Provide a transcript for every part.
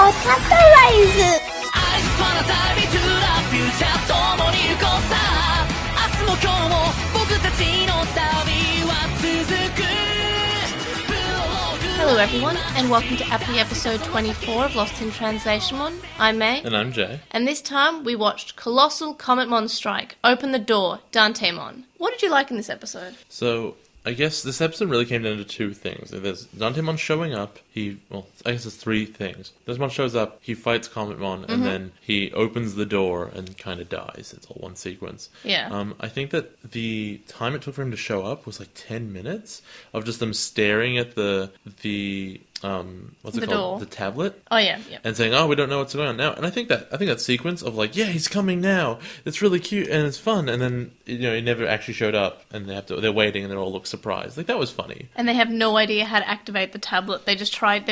podcast arise. Hello everyone, and welcome to AppliEpisode 24 of LostinTranslationmon. I'm May. And I'm Jay. And this time we watched Colossal Cometmon Strike, Open the Door, Dantemon. What did you like in this episode? So, I guess this episode really came down to two things. There's Dantemon showing up, I guess there's three things. Dantemon shows up, he fights Cometmon, and then he opens the door and kind of dies. It's all one sequence. Yeah. I think that the time it took for him to show up was like 10 minutes of just them staring at the what's it called? Door. The tablet. Oh yeah. And saying, "Oh, we don't know what's going on now." And I think that sequence of like, "Yeah, he's coming now. It's really cute and it's fun." And then he never actually showed up, and they're waiting, and they all look surprised. Like that was funny. And they have no idea how to activate the tablet. They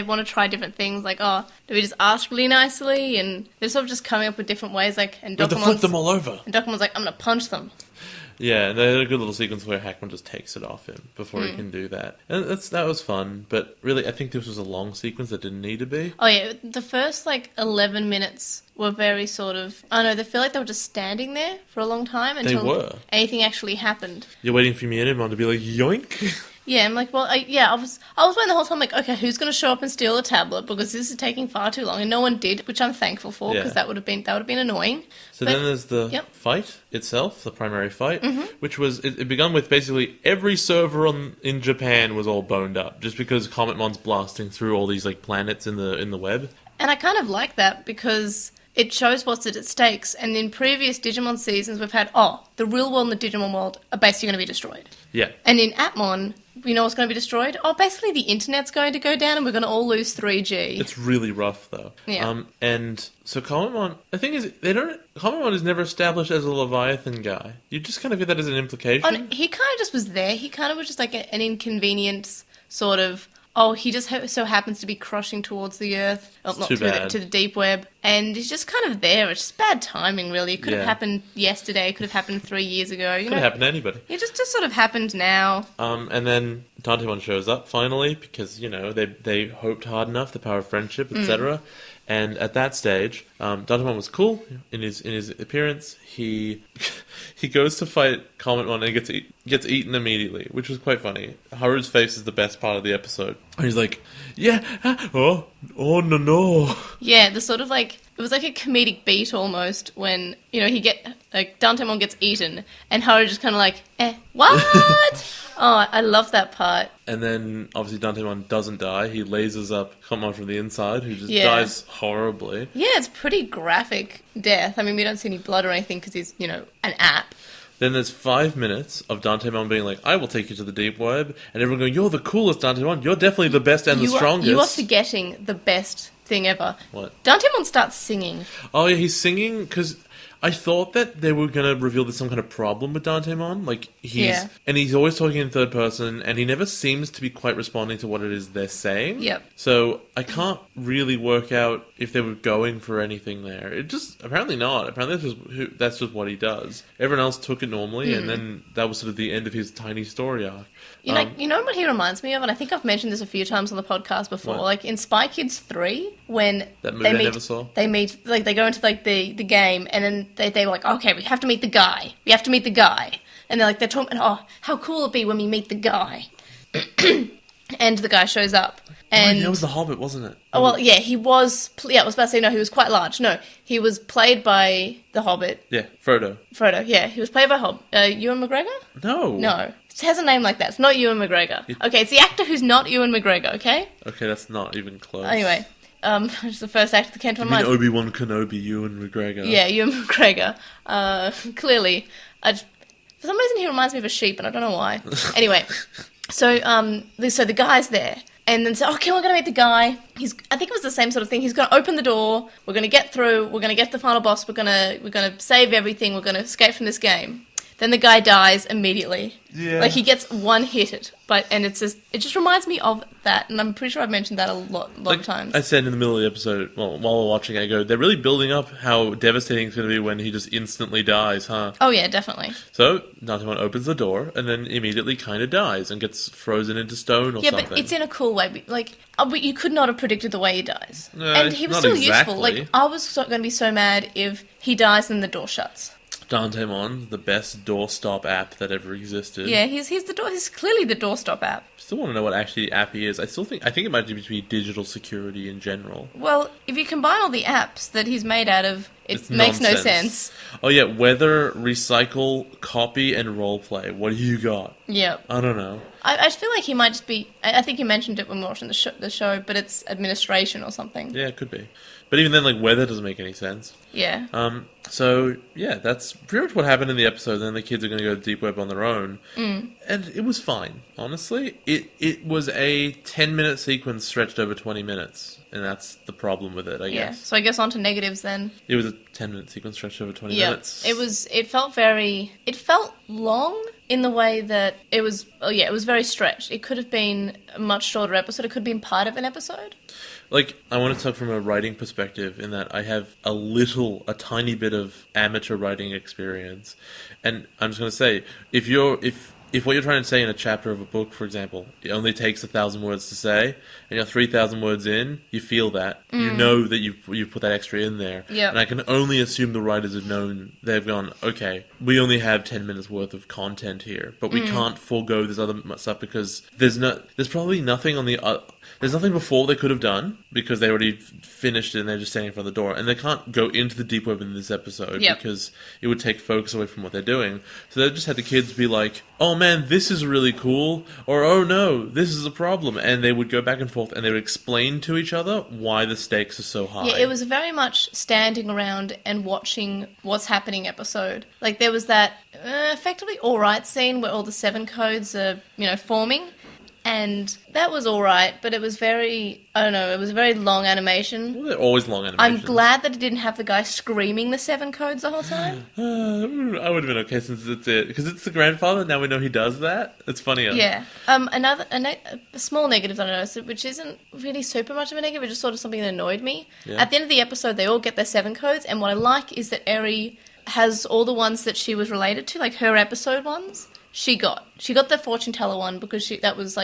want to try different things. Like, oh, do we just ask really nicely? And they're sort of just coming up with different ways. Like, and We have to flip them all over. And Document's like, I'm gonna punch them. Yeah, and they had a good little sequence where Hackman just takes it off him before he can do that. And that was fun, but really I think this was a long sequence that didn't need to be. Oh yeah, the first 11 minutes were very sort of, I don't know, they feel like they were just standing there for a long time until anything actually happened. You're waiting for Myanmar to be like, yoink! Yeah, I'm like, well, I was waiting the whole time, like, okay, who's going to show up and steal the tablet? Because this is taking far too long, and no one did, which I'm thankful for, because that would have been annoying. So then there's the fight itself, the primary fight, which was, it began with basically every server in Japan was all boned up, just because Cometmon's blasting through all these planets in the web. And I kind of like that, because it shows what's at stakes, and in previous Digimon seasons we've had, the real world and the Digimon world are basically going to be destroyed. Yeah. And in Appmon, we know what's going to be destroyed. Basically the internet's going to go down and we're going to all lose 3G. It's really rough, though. Yeah. And so Cometmon, the thing is, Cometmon is never established as a Leviathan guy. You just kind of get that as an implication. He kind of just was there. He kind of was just like an inconvenience sort of, he just so happens to be crushing towards the Earth. To the deep web. And he's just kind of there. It's just bad timing, really. It could have happened yesterday. It could have happened 3 years ago. Could have happened to anybody. It just sort of happened now. And then Dantemon shows up, finally, because, they hoped hard enough, the power of friendship, etc. And at that stage, Dantemon was cool in his appearance. He goes to fight Cometmon and gets eaten immediately, which was quite funny. Haru's face is the best part of the episode. And he's like, yeah, oh no. Yeah, the sort of it was like a comedic beat almost when, Dantemon gets eaten and Haru just kind of what? I love that part. And then, obviously, Dantemon doesn't die. He lasers up Cometmon from the inside, who just dies horribly. Yeah, it's pretty graphic death. I mean, we don't see any blood or anything because he's, an app. Then there's 5 minutes of Dantemon being like, I will take you to the deep web. And everyone going, you're the coolest, Dantemon. You're definitely the best and the strongest. You are forgetting the best thing ever. What? Dantemon starts singing. Oh, yeah, he's singing because I thought that they were going to reveal there's some kind of problem with Dantemon. And he's always talking in third person, and he never seems to be quite responding to what it is they're saying. Yep. So I can't really work out if they were going for anything there. It just, apparently not. Apparently that's just what he does. Everyone else took it normally, and then that was sort of the end of his tiny story arc. You know what he reminds me of? And I think I've mentioned this a few times on the podcast before. What? In Spy Kids 3, when that movie I never saw. They meet, they go into the game, and then they were like, okay, we have to meet the guy. And they're talking, how cool it'd be when we meet the guy. And the guy shows up. And that was the Hobbit, wasn't it? Oh, well, yeah, he was... Yeah, I was about to say, no, he was quite large. No, he was played by the Hobbit. Yeah, Frodo, yeah. He was played by Ewan McGregor? No. It has a name like that. It's not Ewan McGregor. Okay, it's the actor who's not Ewan McGregor, okay? Okay, that's not even close. Anyway, it's the first actor that came to my mind. Obi-Wan Kenobi, Ewan McGregor. Yeah, Ewan McGregor. Clearly. For some reason he reminds me of a sheep, and I don't know why. Anyway, so the guy's there. And then say, okay, we're going to meet the guy. I think it was the same sort of thing. He's going to open the door. We're going to get through. We're going to get to the final boss. We're going to save everything. We're going to escape from this game. then the guy dies immediately. Yeah. Like, he gets one hit, and it just reminds me of that, and I'm pretty sure I've mentioned that a lot of times. I said in the middle of the episode, well, while we're watching, I go, they're really building up how devastating it's going to be when he just instantly dies, huh? Oh, yeah, definitely. So, Dantemon opens the door, and then immediately kind of dies, and gets frozen into stone or something. Yeah, but it's in a cool way. Like, you could not have predicted the way he dies. And he was not still exactly. useful. Like, I was going to be so mad if he dies and the door shuts. Dantemon, the best doorstop app that ever existed. Yeah, he's the door. He's clearly the doorstop app. Still want to know what actually the app he is. I think it might just be digital security in general. Well, if you combine all the apps that he's made out of, it makes no sense. Oh yeah, weather, recycle, copy, and roleplay. What do you got? Yep. I don't know. I just feel like he might just be... I think you mentioned it when we were watching the show, but it's administration or something. Yeah, it could be. But even then, like, weather doesn't make any sense. Yeah. So, yeah, that's pretty much what happened in the episode. Then the kids are going to go to Deep Web on their own. Mm. And it was fine, honestly. It was a 10-minute sequence stretched over 20 minutes. And that's the problem with it, I guess. So I guess on to negatives then. It was a 10-minute sequence stretched over 20 minutes. It felt long in the way that it was very stretched. It could have been a much shorter episode. It could have been part of an episode. Like, I want to talk from a writing perspective in that I have a tiny bit of amateur writing experience. And I'm just going to say, if what you're trying to say in a chapter of a book, for example, it only takes 1,000 words to say, and you're 3,000 words in, you feel that. You know that you've put that extra in there. Yep. And I can only assume the writers have known, they've gone, okay, we only have 10 minutes worth of content here, but we can't forego this other stuff because there's probably nothing on the... There's nothing before they could have done because they already finished it and they're just standing in front of the door. And they can't go into the deep web in this episode because it would take focus away from what they're doing. So they just had the kids be like, oh man, this is really cool. Or, oh no, this is a problem. And they would go back and forth and they would explain to each other why the stakes are so high. Yeah, it was very much standing around and watching what's happening episode. Like there was that effectively alright scene where all the 7 codes are, forming. And that was alright, but it was it was a very long animation. Well, they're always long animations. I'm glad that it didn't have the guy screaming the 7 codes the whole time. I would have been okay since it's it. Because it's the grandfather, now we know he does that. It's funnier. Yeah. A small negative that I noticed, which isn't really super much of a negative, it's just sort of something that annoyed me. Yeah. At the end of the episode, they all get their 7 codes, and what I like is that Eri has all the ones that she was related to, like her episode ones. She got the fortune teller one because she was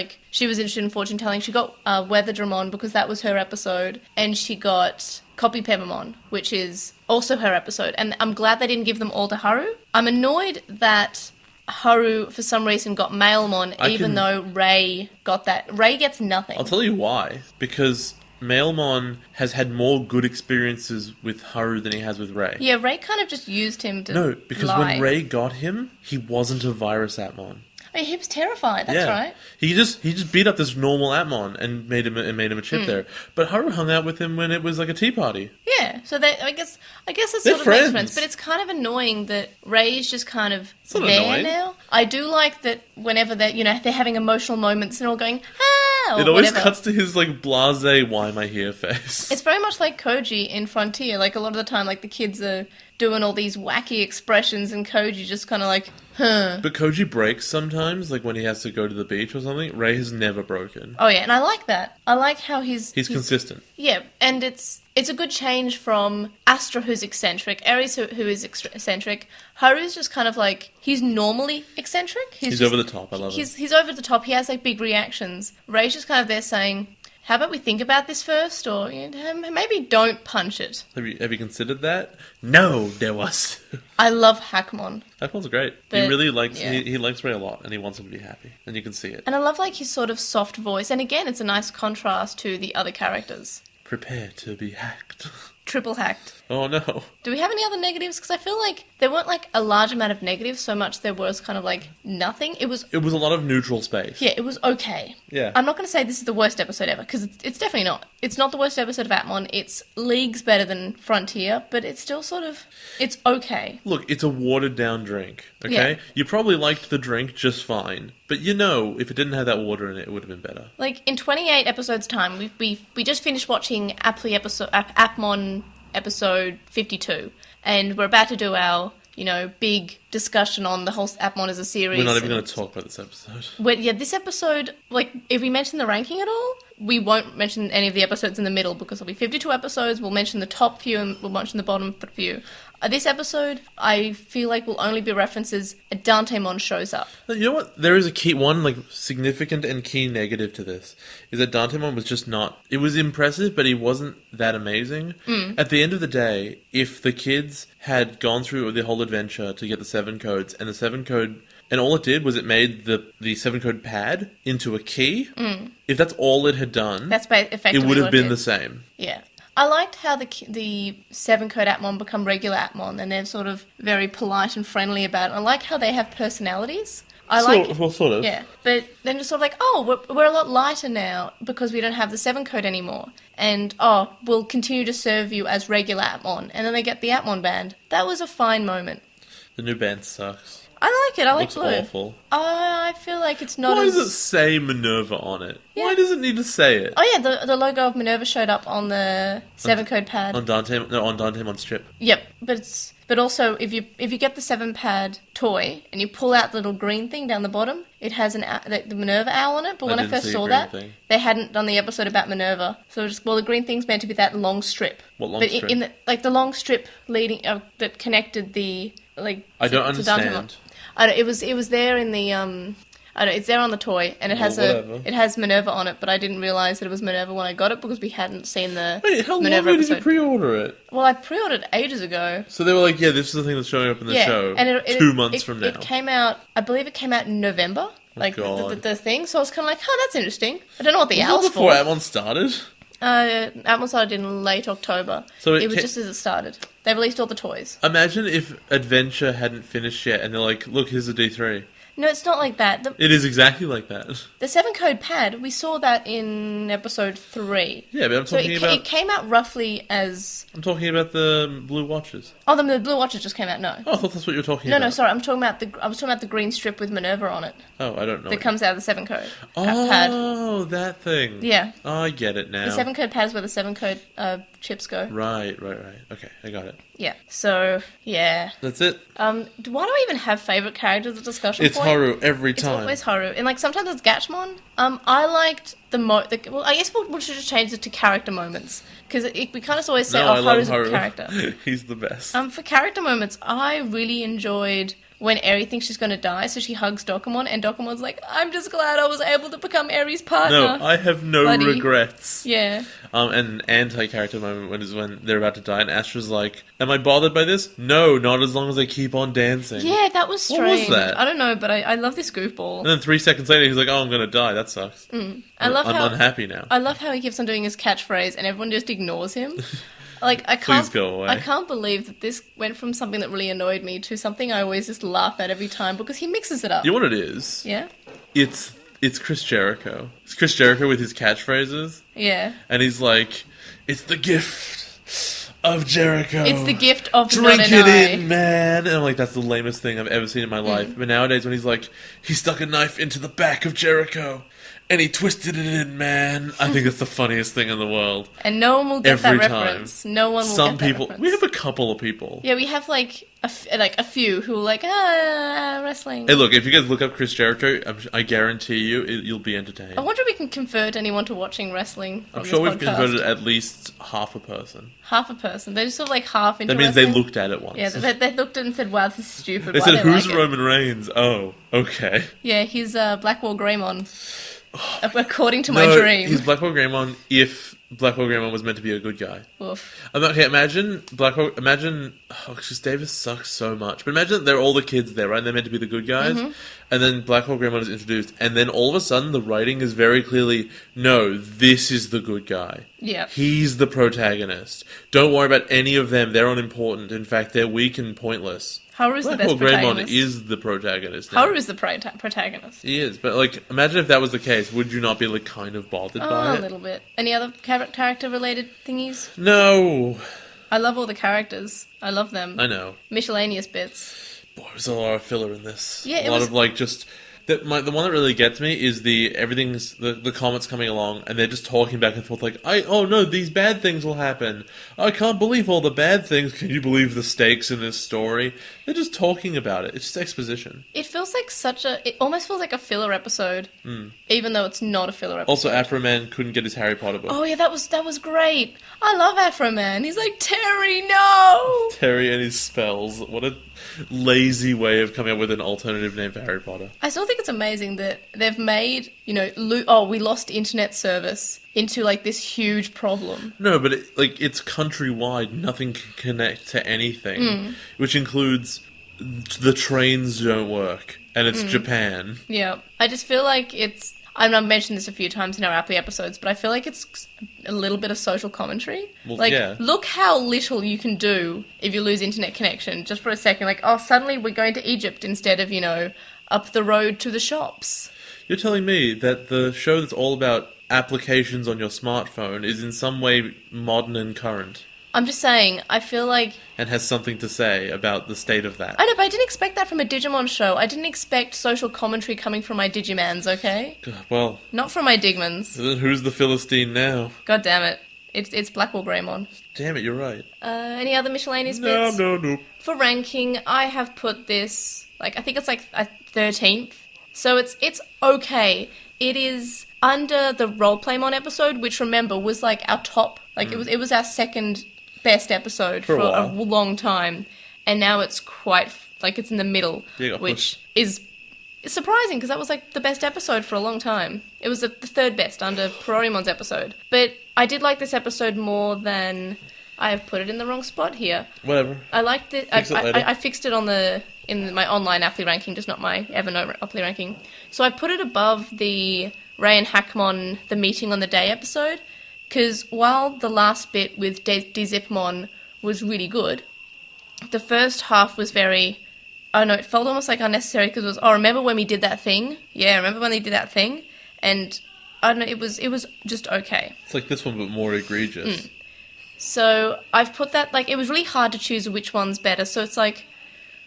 interested in fortune telling. She got Weather Dramon because that was her episode, and she got Copy Peppermon, which is also her episode. And I'm glad they didn't give them all to Haru. I'm annoyed that Haru for some reason got Mailmon, even though Ray got that. Ray gets nothing. I'll tell you why. Because Mailmon has had more good experiences with Haru than he has with Ray. Yeah, Ray kind of just used him to No, because lie. when Ray got him, he wasn't a virus Atmon. I mean, he was terrified, that's right. He just beat up this normal Atmon and made him a chip there. But Haru hung out with him when it was like a tea party. Yeah, so I guess it They're sort of friends. makes sense. But it's kind of annoying that Ray's just kind of It's not there annoying. now. I do like that whenever they're having emotional moments and all going, ah, or It always whatever. cuts to his like blasé, why am I here face. It's very much like Koji in Frontier. Like a lot of the time, like the kids are doing all these wacky expressions and Koji just kind of like, huh. But Koji breaks sometimes, like when he has to go to the beach or something. Ray has never broken. Oh yeah, and I like that. I like how he's consistent. Yeah, and it's a good change from Astra, who's eccentric, Ares, who is eccentric. Haru's just kind of like, he's normally eccentric. He's over the top, I love it. He's over the top, he has like big reactions. Ray's just kind of there saying, how about we think about this first, or maybe don't punch it. Have you considered that? No, there was. I love Hackmon. Hackmon's great. But, he really likes yeah. he likes Ray a lot, and he wants him to be happy, and you can see it. And I love like his sort of soft voice, and again, it's a nice contrast to the other characters. Prepare to be hacked. Triple hacked. Oh no. Do we have any other negatives? Because I feel like there weren't like a large amount of negatives so much there was kind of like nothing. It was a lot of neutral space. Yeah, it was okay. Yeah. I'm not going to say this is the worst episode ever, because it's definitely not. It's not the worst episode of Atmon. It's leagues better than Frontier, but it's still sort of... It's okay. Look, it's a watered-down drink, okay? Yeah. You probably liked the drink just fine, but if it didn't have that water in it, it would have been better. Like, in 28 episodes' time, we just finished watching AppliEpisode, Atmon episode 52, and we're about to do our big discussion on the whole Appmon as a series. We're not even going to talk about this episode. This episode, if we mention the ranking at all, we won't mention any of the episodes in the middle because there'll be 52 episodes. We'll mention the top few and we'll mention the bottom few. This episode, I feel like will only be references Dantemon shows up. You know what? There is a key one, significant and key negative to this, is that Dantemon was just not... It was impressive, but he wasn't that amazing. At the end of the day, if the kids had gone through the whole adventure to get the 7 codes, and the 7 code... And all it did was it made the 7 code pad into a key. If that's all it had done, that's effectively it would have been the same. Yeah. I liked how the 7 code Appmon become regular Appmon, and they're sort of very polite and friendly about it. I like how they have personalities. Sort of. Yeah, but then just sort of we're a lot lighter now because we don't have the 7 code anymore. And, we'll continue to serve you as regular Appmon. And then they get the Appmon band. That was a fine moment. The new band sucks. I like it. I like Looks blue. Awful. I feel like it's not Why does it say Minerva on it? Yeah. Why does it need to say it? Oh yeah, the logo of Minerva showed up on the 7 code pad. On Dantemon's strip. Yep, but also if you get the 7 pad toy and you pull out the little green thing down the bottom, it has the Minerva owl on it. But when I first saw that, they hadn't done the episode about Minerva, so the green thing's meant to be that long strip. What long strip? In the long strip leading that connected the I don't understand. It was there in the it's there on the toy, and it has Minerva on it, but I didn't realise that it was Minerva when I got it because we hadn't seen the Wait, how Minerva long episode. Did you pre-order it? Well, I pre-ordered ages ago. So they were like, this is the thing that's showing up in the show and 2 months from now. It came out, I believe it came out in November, the thing, so I was kind of like, that's interesting. I don't know what the owl's for. Was that before Appmon started? Appmon started in late October. So it was just as it started. They released all the toys. Imagine if Adventure hadn't finished yet and they're like, look, here's a D3. No, it's not like that. It is exactly like that. The 7 code pad, we saw that in episode 3. Yeah, but I'm talking about... It came out roughly as... I'm talking about the blue watches. Oh, the blue watches just came out, no. Oh, I thought that's what you were talking about. No, sorry, I was talking about the green strip with Minerva on it. Oh, I don't know. That comes out of the 7 code pad. Oh, that thing. Yeah. Oh, I get it now. The 7 code pad is where the 7 code chips go. Right. Okay, I got it. Yeah, so, yeah. That's it. Why do I even have favourite characters of discussion It's point? Haru every time. It's always Haru. And, sometimes it's Gatchmon. I liked well, I guess we should just change it to character moments. Because we kind of always say, Haru's a character. He's the best. For character moments, I really enjoyed when Eri thinks she's going to die, so she hugs Dokomon, and Dokomon's like, I'm just glad I was able to become Eri's partner. No, I have no regrets. Yeah. An anti-character moment is when they're about to die, and Astra's like, am I bothered by this? No, not as long as I keep on dancing. Yeah, that was strange. What was that? I don't know, but I love this goofball. And then 3 seconds later, he's like, I'm going to die. That sucks. I'm unhappy now. I love how he keeps on doing his catchphrase, and everyone just ignores him. Please go away. I can't believe that this went from something that really annoyed me to something I always just laugh at every time because he mixes it up. You know what it is? Yeah? It's Chris Jericho. It's Chris Jericho with his catchphrases. Yeah. And he's like, it's the gift of Jericho. It's the gift of Drink it in, man. And I'm like, that's the lamest thing I've ever seen in my life. But nowadays when he's like, he stuck a knife into the back of Jericho. And he twisted it in, man. I think it's the funniest thing in the world. And no one will get that reference. No one will get that reference. We have a couple of people. Yeah, we have a few who are like, wrestling. Hey, look, if you guys look up Chris Jericho, I guarantee you'll be entertained. I wonder if we can convert anyone to watching wrestling from I'm sure we've podcast. converted at least half a person. Half a person. They're just sort of half into That means wrestling. they looked at it once. Yeah, they looked at it and said, wow, this is stupid. They said, who's Roman Reigns? Oh, okay. Yeah, he's Blackwall Greymon. According to my dream. He's Blackwall Greymon if Blackwall Greymon was meant to be a good guy. Oof. Okay, imagine because Davis sucks so much. But imagine they're all the kids there, right? They're meant to be the good guys. Mm-hmm. And then Blackwall Greymon is introduced. And then all of a sudden the writing is very clearly, no, this is the good guy. Yeah. He's the protagonist. Don't worry about any of them. They're unimportant. In fact, they're weak and pointless. Haru's the best protagonist. Greymon is the protagonist now. Haru is the protagonist. He is, but imagine if that was the case. Would you not be kind of bothered by it? A little bit. Any other character-related thingies? No. I love all the characters. I love them. I know. Miscellaneous bits. Boy, there's a lot of filler in this. Yeah, a lot of just The one that really gets me is the comments coming along, and they're just talking back and forth like, oh no, these bad things will happen. I can't believe all the bad things. Can you believe the stakes in this story? They're just talking about it. It's just exposition. It feels like it almost feels like a filler episode, even though it's not a filler episode. Also, Afro Man couldn't get his Harry Potter book. Oh yeah, that was great. I love Afro Man. He's like, Terry, no! Terry and his spells. What a lazy way of coming up with an alternative name for Harry Potter. I still think it's amazing that they've made, we lost internet service into, like, this huge problem. No, but it's countrywide. Nothing can connect to anything, which includes the trains don't work, and it's Japan. Yeah. I just feel like it's... I've mentioned this a few times in our Apply episodes, but I feel like it's a little bit of social commentary. Well, like, yeah. Look how little you can do if you lose internet connection. Just for a second, like, oh, suddenly we're going to Egypt instead of, up the road to the shops. You're telling me that the show that's all about applications on your smartphone is in some way modern and current? I'm just saying, I feel like... And has something to say about the state of that. I know, but I didn't expect that from a Digimon show. I didn't expect social commentary coming from my Digimans, okay? Well... Not from my Digmons. Then who's the Philistine now? God damn it. It's Blackwall Greymon. Damn it, you're right. Any other miscellaneous bits? No. For ranking, I have put this, I think it's a 13th. So it's okay. It is under the Roleplaymon episode, which, remember, was, our top... It was our second... best episode for a long time, and now it's quite it's in the middle, which is surprising because that was the best episode for a long time. It was the third best under Pororimon's episode, but I did like this episode more than... I have put it in the wrong spot here. Whatever. I liked it. I fixed it in my online Apply ranking, just not my Evernote Apply ranking. So I put it above the Ray and Hackmon the meeting on the day episode. Because while the last bit with Dzipmon was really good, the first half was very... Oh no, it felt almost unnecessary because it was, remember when we did that thing? Yeah, remember when they did that thing? And, I don't know, it was just okay. It's like this one, but more egregious. So, I've put that, it was really hard to choose which one's better. So it's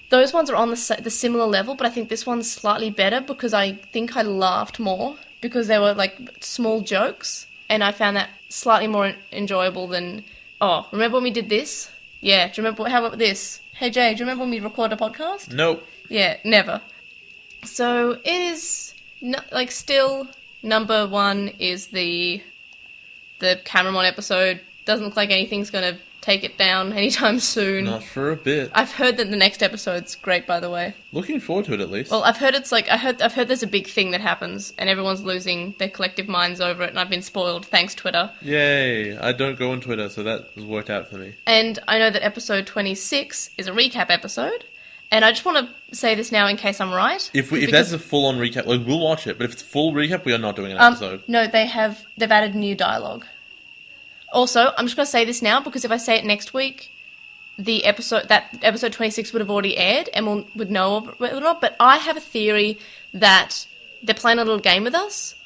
those ones are on the similar level, but I think this one's slightly better because I think I laughed more because they were, small jokes. And I found that slightly more enjoyable than, remember when we did this? Yeah, do you remember, how about this? Hey Jay, do you remember when we recorded a podcast? Nope. Yeah, never. So it is, still, number one is the Cameron episode. Doesn't look like anything's going to take it down anytime soon. Not for a bit. I've heard that the next episode's great, by the way. Looking forward to it, at least. Well, I've heard I've heard there's a big thing that happens, and everyone's losing their collective minds over it, and I've been spoiled, thanks Twitter. Yay! I don't go on Twitter, so that has worked out for me. And I know that episode 26 is a recap episode, and I just want to say this now in case I'm right. If that's a full-on recap, we'll watch it, but if it's full recap, we are not doing an episode. No, they've added new dialogue. Also, I'm just going to say this now, because if I say it next week, episode 26 would have already aired, and would know whether or not, but I have a theory that they're playing a little game with us,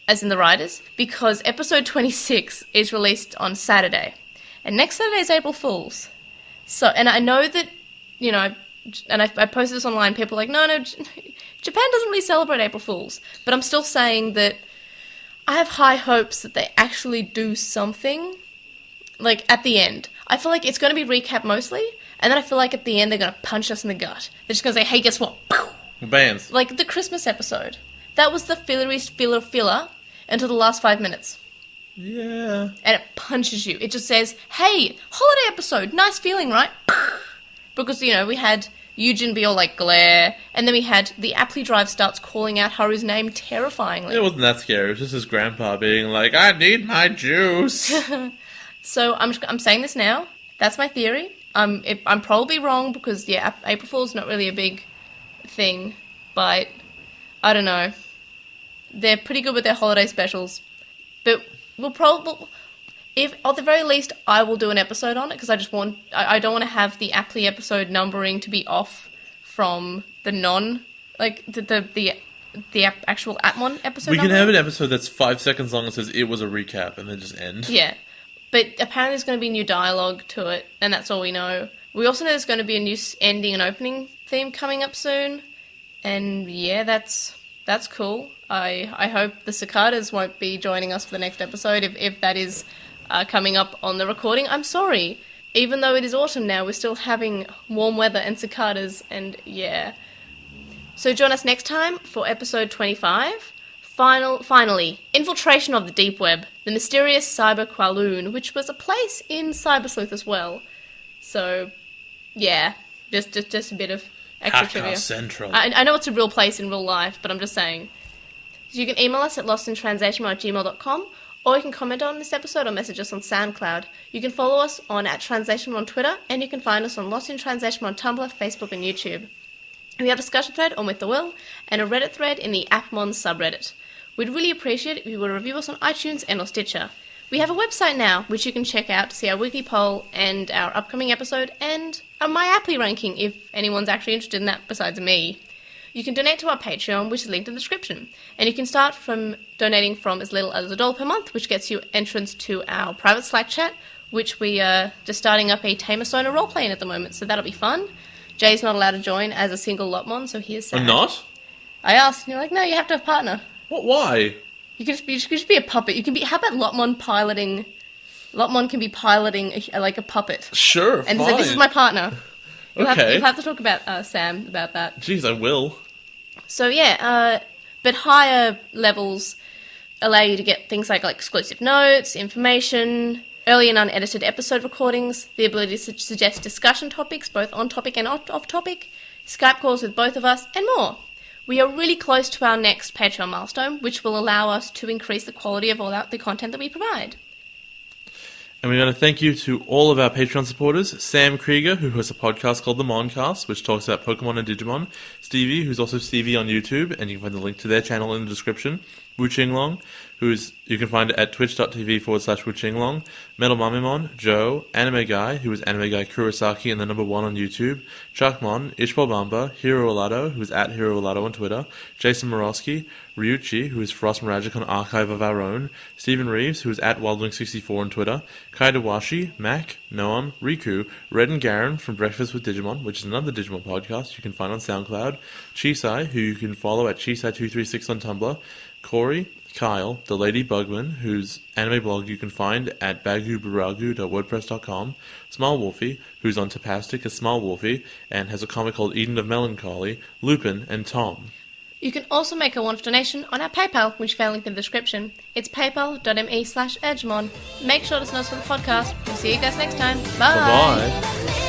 as in the writers, because episode 26 is released on Saturday, and next Saturday is April Fool's. So, and I know that, and I posted this online, people are like, no, Japan doesn't really celebrate April Fool's, but I'm still saying that I have high hopes that they actually do something, at the end. I feel like it's going to be recap mostly, and then I feel like at the end they're going to punch us in the gut. They're just going to say, hey, guess what? Bands. Like the Christmas episode. That was the filleriest filler until the last 5 minutes. Yeah. And it punches you. It just says, hey, holiday episode, nice feeling, right? Because, we had Eugen be all glare, and then we had the Apply Drive starts calling out Haru's name terrifyingly. It wasn't that scary. It was just his grandpa being like, I need my juice. So I'm saying this now. That's my theory. I'm probably wrong because, April Fool's not really a big thing, but I don't know. They're pretty good with their holiday specials. But we'll probably... If, at the very least, I will do an episode on it, because I don't want to have the Apply episode numbering to be off from the the actual Atmon episode We can numbering. have an episode that's 5 seconds long and says it was a recap, and then just end. Yeah. But apparently there's going to be new dialogue to it, and that's all we know. We also know there's going to be a new ending and opening theme coming up soon, and that's That's cool. I hope the cicadas won't be joining us for the next episode if that is coming up on the recording. I'm sorry. Even though it is autumn now, we're still having warm weather and cicadas, and yeah. So join us next time for episode 25. Finally, Infiltration of the Deep Web, the mysterious Cyber Kowloon, which was a place in Cyber Sleuth as well. So, yeah, just a bit of extra trivia. Central. I know it's a real place in real life, but I'm just saying. So you can email us at LostinTranslationmon@gmail.com, or you can comment on this episode or message us on SoundCloud. You can follow us on @TranslationMon on Twitter, and you can find us on LostinTranslationmon on Tumblr, Facebook, and YouTube. We have a discussion thread on With the Will, and a Reddit thread in the AppMon subreddit. We'd really appreciate it if you would review us on iTunes and or Stitcher. We have a website now, which you can check out to see our weekly poll and our upcoming episode, and my Apply ranking, if anyone's actually interested in that besides me. You can donate to our Patreon, which is linked in the description. And you can start from donating from as little as $1 per month, which gets you entrance to our private Slack chat, which we are just starting up a Tamer Stoner role-playing at the moment, so that'll be fun. Jay's not allowed to join as a single Lotmon, so he is sad. I'm not? I asked, and you're like, no, you have to have a partner. What? Why? You can just be a puppet. You can be. How about Lotmon piloting? Lotmon can be piloting like a puppet. Sure, and fine. So this is my partner. You'll Okay. Have to talk about Sam about that. Jeez, I will. So yeah, but higher levels allow you to get things like exclusive notes, information, early and unedited episode recordings, the ability to suggest discussion topics, both on topic and off topic, Skype calls with both of us, and more. We are really close to our next Patreon milestone, which will allow us to increase the quality of all the content that we provide. And we want to thank you to all of our Patreon supporters. Sam Krieger, who hosts a podcast called The Moncast, which talks about Pokemon and Digimon. Stevie, who's also Stevie on YouTube, and you can find the link to their channel in the description. Wu Qinglong, you can find it at twitch.tv/Wu Qinglong. Metal Mamimon, Joe, Anime Guy, who is Anime Guy Kurosaki and the #1 on YouTube. Chuckmon, Ishbal Bamba, Hiro Olado, who is at Hiro Olado on Twitter. Jason Morosky, Ryuchi, who is Frost Miragic on Archive of Our Own. Stephen Reeves, who is at Wildwing64 on Twitter. Kaidawashi, Mac, Noam, Riku, Red and Garen from Breakfast with Digimon, which is another Digimon podcast you can find on SoundCloud. Chisai, who you can follow at Chisai236 on Tumblr. Corey, Kyle, the Lady Bugman, whose anime blog you can find at bagubaragu.wordpress.com, Small Wolfie, who's on Tapastic as Small Wolfie, and has a comic called Eden of Melancholy, Lupin, and Tom. You can also make a one-off donation on our PayPal, which is linked in the description. It's paypal.me/edgemon. Make sure to sign us for the podcast. We'll see you guys next time. Bye! Bye-bye!